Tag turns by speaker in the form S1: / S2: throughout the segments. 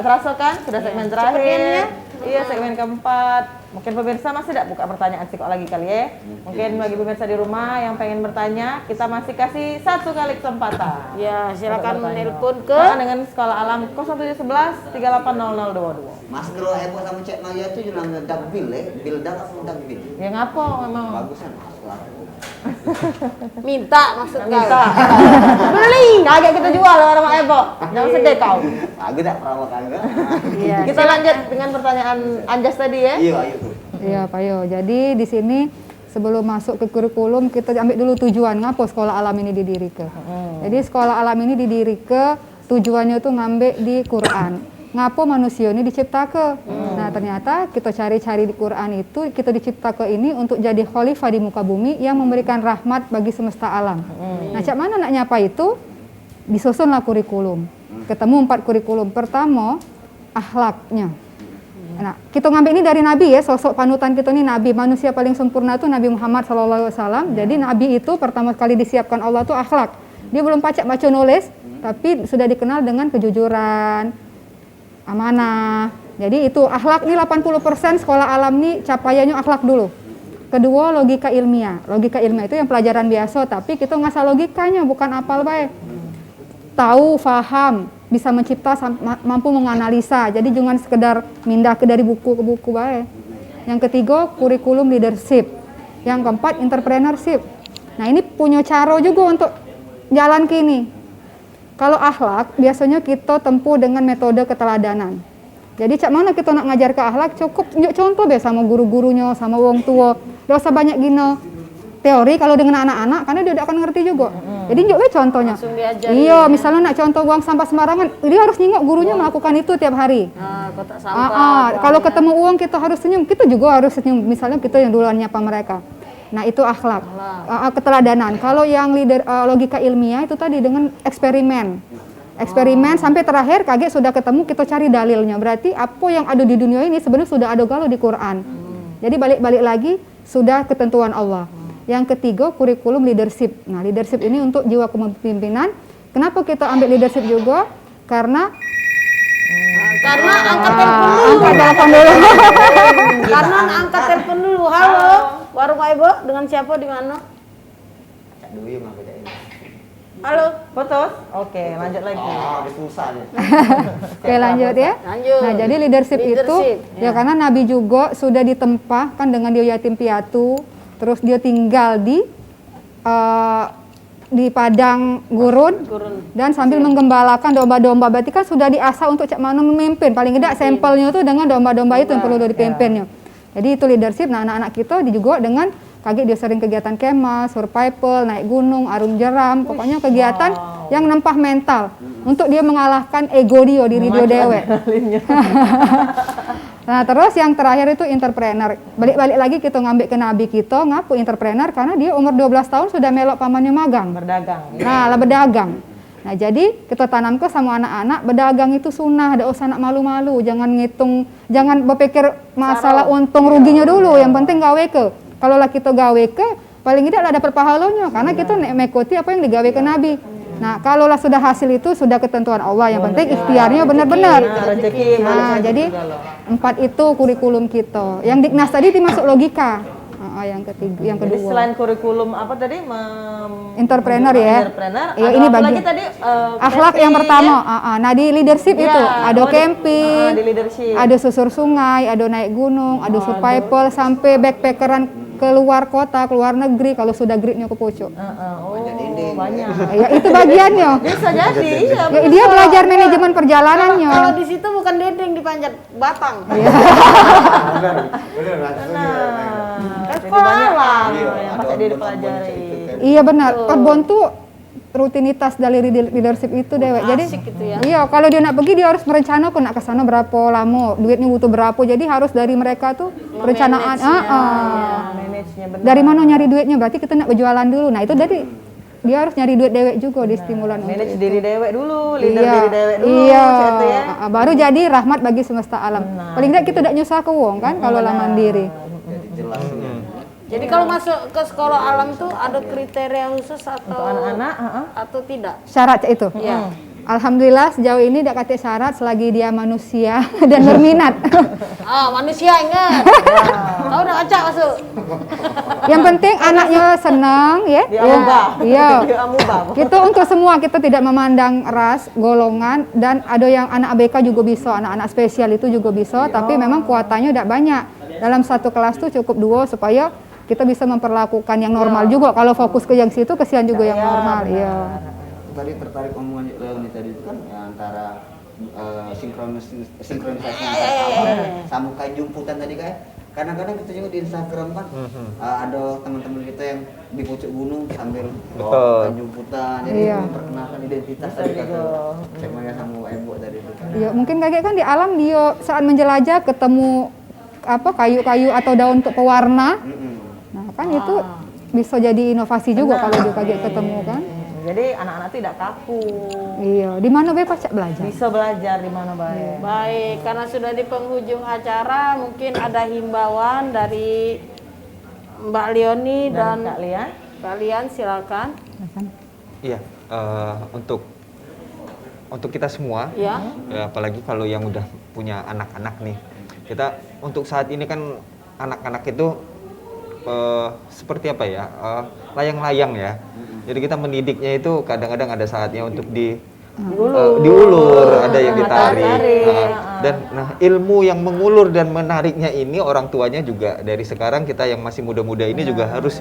S1: terasa kan? Sudah segmen terakhir.
S2: Sepertinya.
S1: Iya, segmen keempat. Mungkin pemirsa masih tidak buka pertanyaan psikok lagi kali ya. Mungkin bagi pemirsa di rumah yang pengen bertanya, kita masih kasih 1 kali kesempatan.
S2: Ya, silakan
S1: Untuk bertanya.
S2: menelpon ke
S1: Nah, dengan Sekolah Alam 0711 380022.
S3: Mas kalau heboh sama Cek Maya itu namanya dakbil ya, bildak atau dakbil?
S1: Ya ngapo memang.
S3: Bagusan masalah.
S2: minta maksud kau.
S1: Minta. Beli. Kagak kita jual orang Ebo. Jangan sedih kau.
S3: Aku tak perawakan kan?
S2: Iya.
S1: Kita lanjut dengan pertanyaan Anjas tadi ya.
S3: Iya, ayo tuh.
S4: Iya, Pak Yo. Jadi di sini sebelum masuk ke kurikulum kita ambil dulu tujuan ngapa sekolah alam ini didirikan. Jadi sekolah alam ini didirikan tujuannya tuh ngambil di Quran. Ngapo manusia ini diciptakan. Nah, ternyata kita cari-cari di Quran itu kita diciptakan ini untuk jadi khalifah di muka bumi yang memberikan rahmat bagi semesta alam. Nah, cak mana nak nyapa itu? Disusunlah kurikulum. Ketemu 4 kurikulum. Pertama, akhlaknya. Nah, kita ngambil ini dari Nabi ya, sosok panutan kita ini Nabi, manusia paling sempurna itu Nabi Muhammad SAW. Jadi Nabi itu pertama kali disiapkan Allah itu akhlak. Dia belum pacak baca nulis, tapi sudah dikenal dengan kejujuran, amanah. Jadi itu akhlak nih 80% sekolah alam nih capaiannya akhlak dulu. Kedua, logika ilmiah. Logika ilmiah itu yang pelajaran biasa, tapi kita ngasah logikanya, bukan apal baik. Tahu, faham, bisa mencipta, mampu menganalisa. Jadi jangan sekedar mindah ke dari buku ke buku baik. Yang ketiga, kurikulum leadership. Yang keempat, entrepreneurship. Nah, ini punya cara juga untuk jalan kini. Kalau akhlak, biasanya kita tempuh dengan metode keteladanan. Jadi cak mana kita nak ngajar ke akhlak, cukup tunjuk contoh biasa sama guru-gurunya, sama wong tua. Tidak usah banyak gino teori kalau dengan anak-anak, karena dia tidak akan ngerti juga. Jadi tunjuk contohnya.
S2: Langsung diajarin.
S4: Iya, misalnya nak contoh buang sampah sembarangan, dia harus nyingok gurunya melakukan itu tiap hari.
S2: Kotak sampah.
S4: Kalau ketemu uang kita harus senyum, kita juga harus senyum. Misalnya kita yang duluan nyapa mereka. Nah, itu akhlak. Keteladanan. Kalau yang logika ilmiah itu tadi dengan eksperimen. Eksperimen sampai terakhir kaget sudah ketemu, kita cari dalilnya. Berarti apa yang ada di dunia ini sebenarnya sudah ada kalau di Quran. Jadi balik-balik lagi sudah ketentuan Allah. Yang ketiga, kurikulum leadership. Nah, leadership ini untuk jiwa kepemimpinan. Kenapa kita ambil leadership juga? Karena
S2: angkat telepon dulu.
S4: angkat telepon dulu.
S2: Karena angkat telepon dulu. Halo, warung Ibu, dengan siapa di mana?
S3: Cak dulu ya mah ini.
S2: Halo.
S1: Putus? Oke, lanjut lagi.
S3: Oh, dia susah nih.
S4: Oke, lanjut ya.
S2: Lanjut.
S4: Nah, jadi leadership itu ya karena Nabi juga sudah ditempa kan dengan dia yatim piatu, terus dia tinggal di padang gurun dan sambil menggembalakan domba-domba. Berarti kan sudah diasah untuk cak mana memimpin. Paling tidak sampelnya itu dengan domba-domba itu yang perlu dipimpinnya. Jadi itu leadership. Nah, anak-anak kita juga dengan kaget dia sering kegiatan kemah, survival, naik gunung, arum jeram, pokoknya kegiatan yang nempah mental untuk dia mengalahkan ego dia, diri dia dewek. Nah, terus yang terakhir itu entrepreneur. Balik-balik lagi kita ngambil ke Nabi kita, ngapu entrepreneur karena dia umur 12 tahun sudah melok pamannya magang.
S1: Berdagang.
S4: Nah, lah berdagang. Nah, jadi kita tanamkan sama anak-anak, berdagang itu sunnah, ada usah nak malu-malu, jangan ngitung, jangan berpikir masalah untung ruginya dulu, yang penting gawe ke. Kalau lah kita gawe ke, paling tidak lah dapat pahalanya, karena kita mengikuti apa yang digawe ke Nabi. Nah, kalau lah sudah hasil itu sudah ketentuan Allah, yang penting ikhtiarnya benar-benar.
S1: Rezeki.
S4: Nah, jadi 4 itu kurikulum kita. Yang Dignas tadi dimasuk logika. Yang ketiga, yang
S1: Jadi
S4: kedua.
S1: selain kurikulum apa tadi?
S4: Entrepreneur ya.
S1: Entrepreneur.
S4: Ya,
S1: ada
S4: ini
S1: apa
S4: bagi
S1: lagi tadi?
S4: akhlak yang
S1: camping,
S4: pertama.
S1: ya?
S4: Nah, di leadership
S1: Ya,
S4: itu ada camping,
S1: di leadership.
S4: ada susur sungai, ada naik gunung, ada survival sampai backpackeran keluar kota, keluar negeri kalau sudah gridnya ke pucuk.
S1: Oh, banyak.
S4: Ya itu bagiannya.
S1: Bisa jadi, iya.
S4: Ya, dia belajar manajemen perjalanannya.
S2: Kalau di situ bukan dendeng dipanjat batang.
S1: Jadi banyak alam yang patut dia dipelajari.
S4: Iya benar. Kebon tuh rutinitas dari leadership itu dewek. Jadi
S2: gitu ya.
S4: iya, kalau dia nak pergi dia harus merencanakan nak ke sana berapa lama, duitnya butuh berapa. Jadi harus dari mereka tuh perencanaan.
S1: Manage-nya benar.
S4: Dari mana nyari duitnya? Berarti kita nak berjualan dulu. Nah, itu dari dia harus nyari duit dewek juga di stimulan untuk
S1: Manage
S4: itu.
S1: diri dewek dulu, leader
S4: Iya,
S1: diri dewek dulu.
S4: iya.
S1: Gitu ya.
S4: Baru jadi rahmat bagi semesta alam. Paling tidak kita tidak nyusah ke wong kan kalau lah mandiri.
S3: Jadi jelas ini.
S2: Jadi kalau masuk ke sekolah alam tuh ada kriteria khusus atau
S1: Untuk anak-anak,
S2: atau tidak?
S4: Syarat itu.
S2: Iya.
S4: Alhamdulillah sejauh ini tidak kate syarat selagi dia manusia dan berminat.
S2: Manusia ingat. Tahu udah acak masuk.
S4: Yang penting anaknya senang ya.
S1: Diamubah.
S4: Iya.
S1: Diamubah.
S4: Itu untuk semua, kita tidak memandang ras, golongan, dan ada yang anak ABK juga bisa, anak-anak spesial itu juga bisa, tapi memang kuotanya tidak banyak. Dalam satu kelas tuh cukup 2 supaya kita bisa memperlakukan yang normal juga. Kalau fokus ke yang situ, kesian juga yang normal. Iya.
S3: Tadi tertarik omongan Leoni tadi itu kan ya, antara sinkronisasi antara sama kayak jumputan tadi kan. Kadang-kadang kita juga di Instagram kan ada teman-teman kita yang di pucuk gunung sambil bawa jumputan, jadi memperkenalkan identitas tadi kata Cek Maya sama Ibu tadi itu.
S4: Iya, mungkin kakek kan di alam dia saat menjelajah ketemu apa kayu-kayu atau daun untuk pewarna. Nah, kan itu bisa jadi inovasi juga kalau dia kaget ketemu kan.
S1: Jadi anak-anak tidak kaku.
S4: Iya, di mana bae pacak belajar.
S1: Bisa belajar di mana baik.
S2: Baik, karena sudah di penghujung acara, mungkin ada himbauan dari Mbak Leoni dan
S1: Kak Lian.
S2: kalian silakan.
S5: Iya, untuk kita semua,
S2: Ya.
S5: ya, apalagi kalau yang udah punya anak-anak nih, kita untuk saat ini kan anak-anak itu seperti apa ya, layang-layang ya. Jadi kita mendidiknya itu kadang-kadang ada saatnya untuk diulur, ada yang ditarik. Dan ilmu yang mengulur dan menariknya ini orang tuanya juga dari sekarang, kita yang masih muda-muda ini juga harus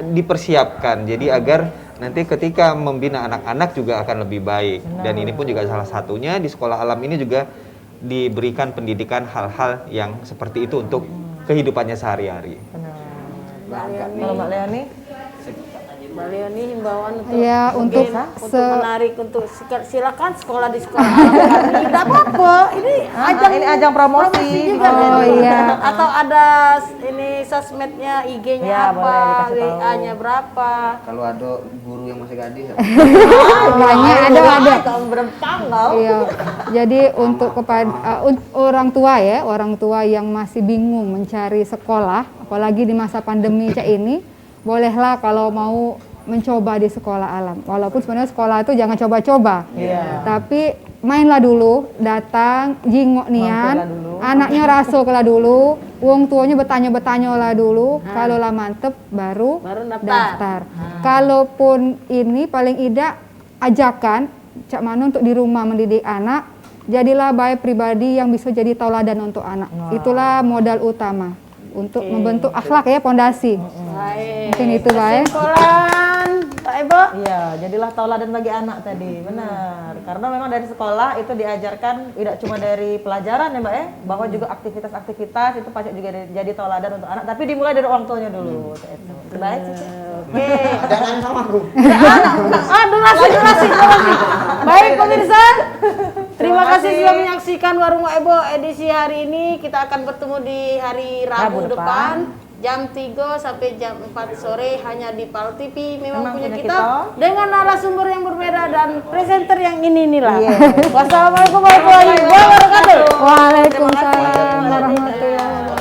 S5: dipersiapkan. Jadi agar nanti ketika membina anak-anak juga akan lebih baik. Dan ini pun juga salah satunya di sekolah alam ini juga diberikan pendidikan hal-hal yang seperti itu untuk kehidupannya sehari-hari.
S1: Kalau Mbak Leoni?
S2: Mbak Leoni himbauan untuk
S4: Ya,
S2: mungkin
S4: untuk
S2: untuk menarik untuk silakan sekolah di sekolah. Tidak apa-apa. Ini
S1: Ini ajang promosi.
S2: juga.
S4: Oh, iya.
S2: Atau ada ini sosmednya, IG-nya
S1: Ya,
S2: apa,
S1: boleh dikasih tahu.
S2: WA-nya berapa.
S3: Kalau ada guru yang masih gadis,
S4: Banyak ada.
S1: Kamu bertanggal.
S4: Iya. Jadi untuk kepada orang tua yang masih bingung mencari sekolah, apalagi di masa pandemi kayak ini, bolehlah kalau mau mencoba di sekolah alam. Walaupun sebenarnya sekolah itu jangan coba-coba.
S1: Iya.
S4: Tapi mainlah dulu, datang, jingok nian, anaknya raso lah dulu, wong tuanya bertanya-bertanya lah dulu, kalau lah mantep baru daftar. Kalaupun ini paling tidak ajakan Cak Manu untuk di rumah mendidik anak, jadilah baik pribadi yang bisa jadi tauladan untuk anak. Itulah modal utama untuk membentuk akhlak ya, pondasi.
S2: Baik.
S4: Mungkin itu baik.
S2: Kesimpulan, Pak Ibu.
S1: Iya, jadilah tauladan bagi anak tadi, benar. Karena memang dari sekolah itu diajarkan tidak cuma dari pelajaran ya Mbak ya, bahwa juga aktivitas-aktivitas itu pasti juga jadi tauladan untuk anak. Tapi dimulai dari orang tuanya dulu. Itu baik sih.
S2: Oke.
S3: ada anak sama aku.
S2: Durasi. Baik pemirsa, terima kasih sudah menyaksikan Warung Wak Ebo edisi hari ini. Kita akan bertemu di hari Rabu depan. Jam 3 sampai jam 4 sore hanya di PAL TV. Memang punya kita dengan narasumber yang berbeda dan presenter yang inilah. Wassalamualaikum warahmatullahi wabarakatuh.
S4: Waalaikumsalam warahmatullahi wabarakatuh.